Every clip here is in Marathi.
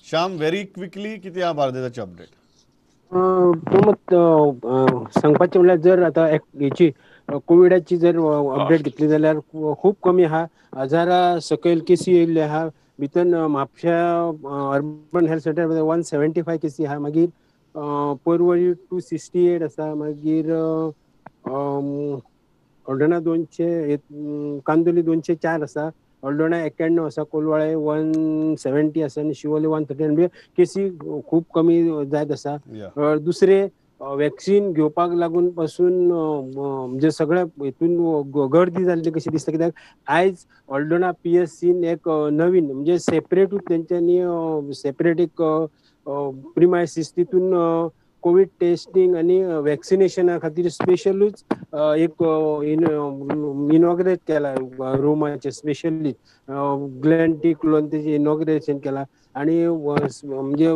श्याम, व्हेरी क्विकली किती हा बार्देजाचे अपडेट? प्रमोद, सांगपाचें म्हणल्यार जर आतां हेची कोविडाची जर अपडेट घेतली जाल्यार खूब कमी आहा. 1000 सकयल केसी येयल्ले आहा. भितर म्हापश्या अर्बन हेल्थ सेंटर 175 केसी आहा. मागीर पर्वरी 268 आसा. मागीर हळदोणा 200, कांदोली 204 आसा. हळदोणा 91 आसा. कोलवाळे 170 आसा आनी शिवोले 130. म्हणजे केसी खूब कमी जायत आसा. दुसरे वॅक्सिन घेवपाक लागून पासून म्हणजे सगळ्या हितून गर्दी जाल्ली कशी दिसता. कित्याक आयज हळदोणा PSCन एक नवीन म्हणजे सेपरेटूच तेंच्यांनी सेपरेट एक प्रिमायसीस तितून कोविड टेस्टिंग आनी वॅक्सिनेशना खातीर स्पेशलूच एक इनॉग्रेट केला रुमाचे स्पेशली ग्लॅन्टिक लोन तेजे इनॉग्रेशन केला. आनी म्हणजे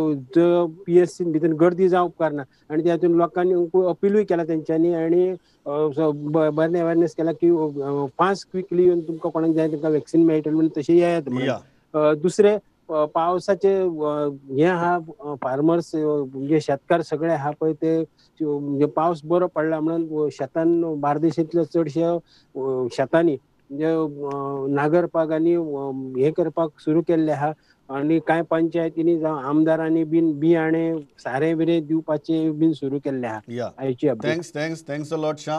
PSCन भितर गर्दी जावंक उपकारना आनी त्या खातीर लोकांनी अपीलूय केला तेंच्यांनी. आनी बरें अवेरनेस केला की फास्ट क्विकली येवन तुमकां कोणाक जाय तांकां वॅक्सिन मेळटली म्हणून तशें येयात म्हणून. दुसरे पावसाचे हे आहा फार्मर्स म्हणजे शेतकार सगळे आहा पळय ते म्हणजे पावस बरो पडला म्हणून शेतान बार्देशांतल्या चडशा शेतांनी म्हणजे नांगरपाक आनी हे करपाक सुरू केल्ले आहा. आनी कांय पंचायतींनी जावं आमदारांनी बीन बियाणे सारे बिरे दिवपाचे बीन सुरू केल्ले आहा. आयची update. Thanks a lot Shyam.